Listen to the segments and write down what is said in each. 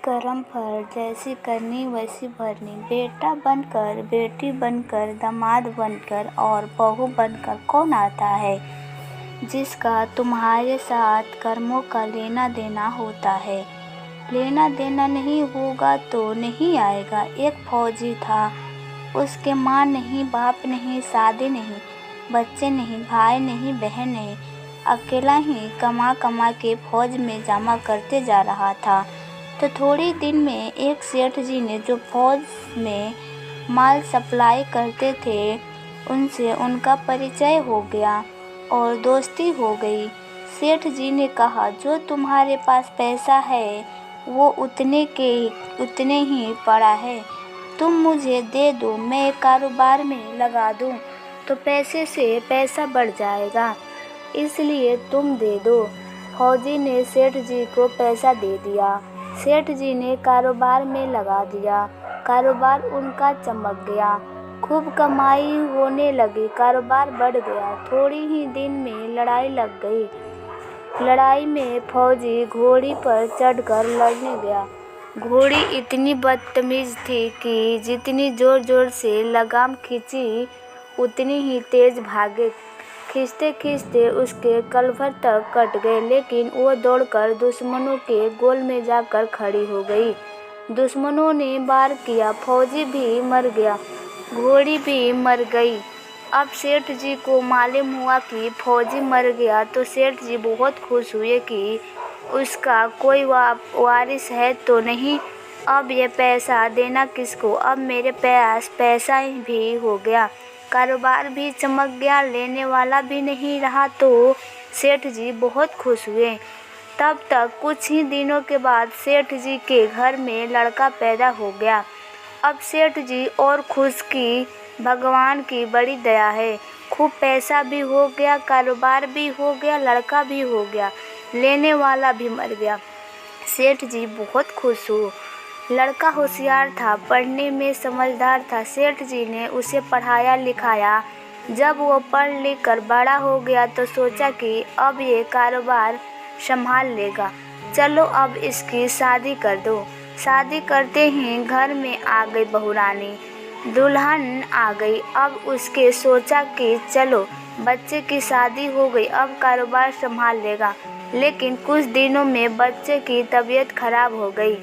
कर्म फल जैसी करनी वैसी भरनी। बेटा बनकर, बेटी बनकर, दामाद बनकर और बहू बनकर कौन आता है जिसका तुम्हारे साथ कर्मों का लेना देना होता है। लेना देना नहीं होगा तो नहीं आएगा। एक फौजी था, उसके माँ नहीं, बाप नहीं, शादी नहीं, बच्चे नहीं, भाई नहीं, बहन नहीं, अकेला ही कमा कमा के फौज में जमा करते जा रहा था। तो थोड़े दिन में एक सेठ जी ने, जो फौज में माल सप्लाई करते थे, उनसे उनका परिचय हो गया और दोस्ती हो गई। सेठ जी ने कहा, जो तुम्हारे पास पैसा है वो उतने ही पड़ा है, तुम मुझे दे दो, मैं कारोबार में लगा दूं तो पैसे से पैसा बढ़ जाएगा, इसलिए तुम दे दो। फौजी ने सेठ जी को पैसा दे दिया। सेठ जी ने कारोबार में लगा दिया। कारोबार उनका चमक गया, खूब कमाई होने लगी, कारोबार बढ़ गया। थोड़ी ही दिन में लड़ाई लग गई। लड़ाई में फौजी घोड़ी पर चढ़कर लड़ने गया। घोड़ी इतनी बदतमीज थी कि जितनी जोर जोर से लगाम खींची उतनी ही तेज भागे। खींचते खींचते उसके कलभर तक कट गए, लेकिन वो दौड़कर दुश्मनों के गोल में जाकर खड़ी हो गई। दुश्मनों ने वार किया, फौजी भी मर गया, घोड़ी भी मर गई। अब सेठ जी को मालूम हुआ कि फौजी मर गया तो सेठ जी बहुत खुश हुए कि उसका कोई वारिस है तो नहीं। अब ये पैसा देना किसको? अब मेरे पास पैसा भी हो गया, कारोबार भी चमक गया, लेने वाला भी नहीं रहा। तो सेठ जी बहुत खुश हुए। तब तक कुछ ही दिनों के बाद सेठ जी के घर में लड़का पैदा हो गया। अब सेठ जी और खुश कि भगवान की बड़ी दया है, खूब पैसा भी हो गया, कारोबार भी हो गया, लड़का भी हो गया, लेने वाला भी मर गया। सेठ जी बहुत खुश हुए। लड़का होशियार था, पढ़ने में समझदार था। सेठ जी ने उसे पढ़ाया लिखाया। जब वो पढ़ लिख कर बड़ा हो गया तो सोचा कि अब ये कारोबार संभाल लेगा, चलो अब इसकी शादी कर दो। शादी करते ही घर में आ गई बहुरानी, दुल्हन आ गई। अब उसके सोचा कि चलो बच्चे की शादी हो गई, अब कारोबार संभाल लेगा। लेकिन कुछ दिनों में बच्चे की तबीयत खराब हो गई।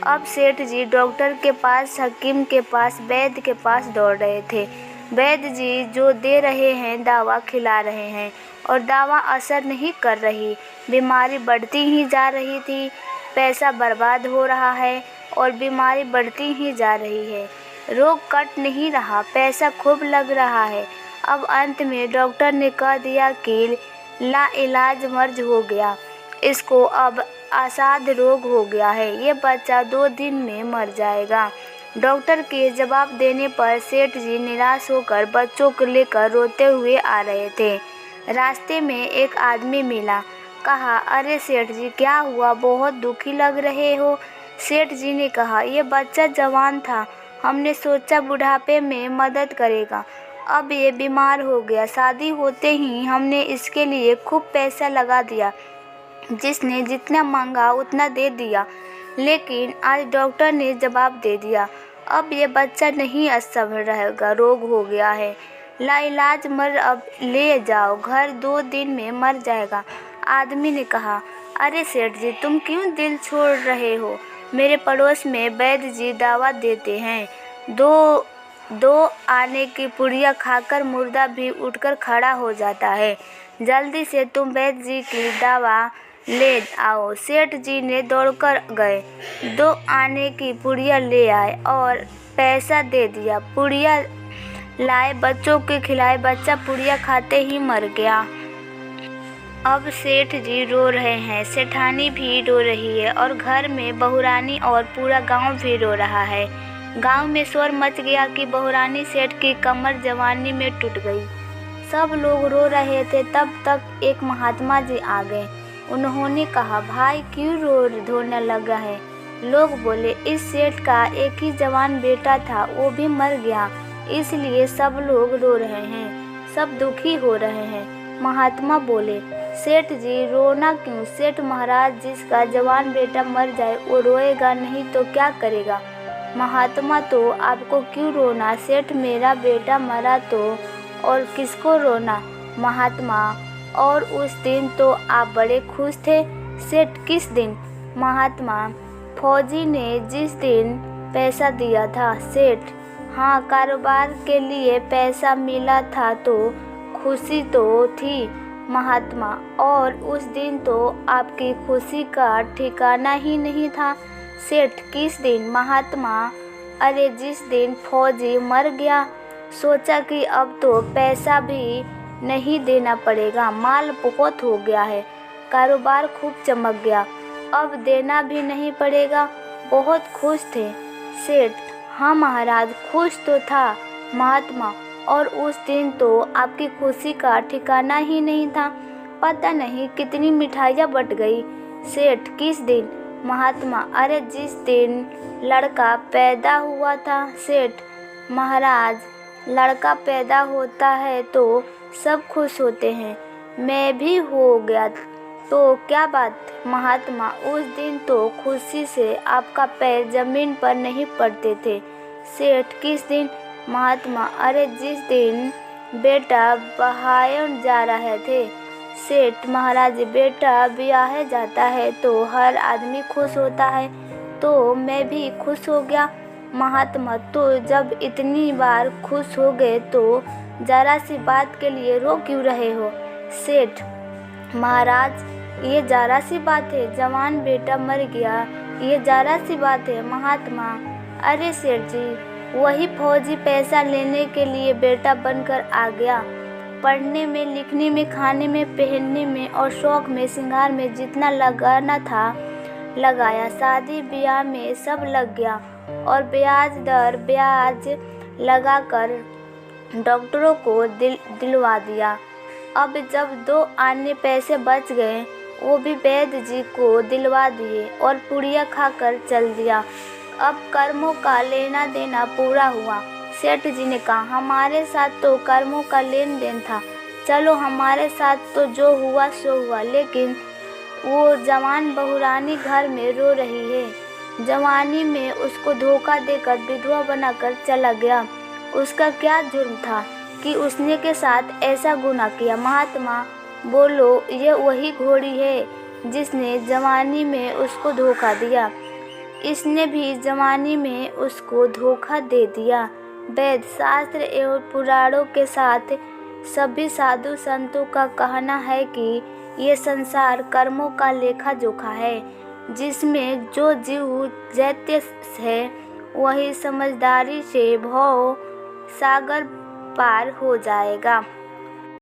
अब सेठ जी डॉक्टर के पास, हकीम के पास, वैद्य के पास दौड़ रहे थे। वैद्य जी जो दे रहे हैं दवा खिला रहे हैं और दवा असर नहीं कर रही, बीमारी बढ़ती ही जा रही थी। पैसा बर्बाद हो रहा है और बीमारी बढ़ती ही जा रही है। रोग कट नहीं रहा, पैसा खूब लग रहा है। अब अंत में डॉक्टर ने कह दिया कि लाइलाज मर्ज हो गया, इसको अब असाध्य रोग हो गया है, ये बच्चा 2 दिन में मर जाएगा। डॉक्टर के जवाब देने पर सेठ जी निराश होकर बच्चों को लेकर रोते हुए आ रहे थे। रास्ते में एक आदमी मिला। कहा, अरे सेठ जी क्या हुआ, बहुत दुखी लग रहे हो। सेठ जी ने कहा, ये बच्चा जवान था, हमने सोचा बुढ़ापे में मदद करेगा, अब ये बीमार हो गया। शादी होते ही हमने इसके लिए खूब पैसा लगा दिया, जिसने जितना मांगा उतना दे दिया, लेकिन आज डॉक्टर ने जवाब दे दिया, अब ये बच्चा नहीं संभल रहेगा, रोग हो गया है, लाइलाज मर, अब ले जाओ घर, 2 दिन में मर जाएगा। आदमी ने कहा, अरे सेठ जी तुम क्यों दिल छोड़ रहे हो, मेरे पड़ोस में वैद्य जी दवा देते हैं, दो आने की पुड़िया खाकर मुर्दा भी उठकर खड़ा हो जाता है, जल्दी से तुम वैद्य जी की दवा ले आओ। सेठ जी ने दौड़कर गए, 2 आने की पुड़िया ले आए और पैसा दे दिया। पुड़िया लाए, बच्चों के खिलाए, बच्चा पुड़िया खाते ही मर गया। अब सेठ जी रो रहे हैं, सेठानी भी रो रही है और घर में बहुरानी और पूरा गांव भी रो रहा है। गांव में शोर मच गया कि बहुरानी सेठ की कमर जवानी में टूट गई। सब लोग रो रहे थे, तब तक एक महात्मा जी आ गए। उन्होंने कहा, भाई क्यों रोने लगा है? लोग बोले, इस सेठ का एक ही जवान बेटा था, वो भी मर गया, इसलिए सब लोग रो रहे हैं, सब दुखी हो रहे हैं। महात्मा बोले, सेठ जी रोना क्यों? सेठ महाराज जिसका जवान बेटा मर जाए वो रोएगा नहीं तो क्या करेगा? महात्मा तो आपको क्यों रोना? सेठ मेरा बेटा मरा तो और किसको रोना? महात्मा और उस दिन तो आप बड़े खुश थे। सेठ किस दिन? महात्मा फौजी ने जिस दिन पैसा दिया था। सेठ हाँ, कारोबार के लिए पैसा मिला था तो खुशी तो थी। महात्मा और उस दिन तो आपकी खुशी का ठिकाना ही नहीं था। सेठ किस दिन? महात्मा अरे जिस दिन फौजी मर गया। सोचा कि अब तो पैसा भी नहीं देना पड़ेगा, माल बहुत हो गया है, कारोबार खूब चमक गया, अब देना भी नहीं पड़ेगा। बहुत खुश थे। सेठ हाँ महाराज, खुश तो था। महात्मा और उस दिन तो आपकी खुशी का ठिकाना ही नहीं था, पता नहीं कितनी मिठाइयाँ बट गई। सेठ किस दिन? महात्मा अरे जिस दिन लड़का पैदा हुआ था। सेठ महाराज लड़का पैदा होता है तो सब खुश होते हैं, मैं भी हो गया तो क्या बात? महात्मा उस दिन तो खुशी से आपका पैर जमीन पर नहीं पड़ते थे। सेठ किस दिन? महात्मा अरे जिस दिन बेटा बहाए जा रहे थे। सेठ महाराज बेटा ब्याहे जाता है तो हर आदमी खुश होता है, तो मैं भी खुश हो गया। महात्मा तो जब इतनी बार खुश हो गए तो जरा सी बात के लिए रो क्यों रहे हो? सेठ महाराज ये जरा सी बात है, जवान बेटा मर गया, ये जरा सी बात है। महात्मा अरे सेठ जी वही फौजी पैसा लेने के लिए बेटा बनकर आ गया, पढ़ने में, लिखने में, खाने में, पहनने में और शौक में, श्रृंगार में जितना लगाना था लगाया, शादी ब्याह में सब लग गया और ब्याज लगाकर डॉक्टरों को दिलवा दिया। अब जब 2 आने पैसे बच गए वो भी वैद्य जी को दिलवा दिए और पुड़िया खाकर चल दिया। अब कर्मों का लेना देना पूरा हुआ। सेठ जी ने कहा हमारे साथ तो कर्मों का लेन देन था, चलो हमारे साथ तो जो हुआ सो हुआ, लेकिन वो जवान बहुरानी घर में रो रही है। जवानी में उसको धोखा देकर विधवा बनाकर चला गया, उसका क्या जुर्म था कि उसने के साथ ऐसा गुनाह किया? महात्मा बोलो ये वही घोड़ी है जिसने जवानी में उसको धोखा दिया, इसने भी जवानी में उसको धोखा दे दिया। वेद शास्त्र एवं पुराणों के साथ सभी साधु संतों का कहना है कि ये संसार कर्मों का लेखा जोखा है, जिसमें जो जीव दैत्य है वही समझदारी से भव सागर पार हो जाएगा।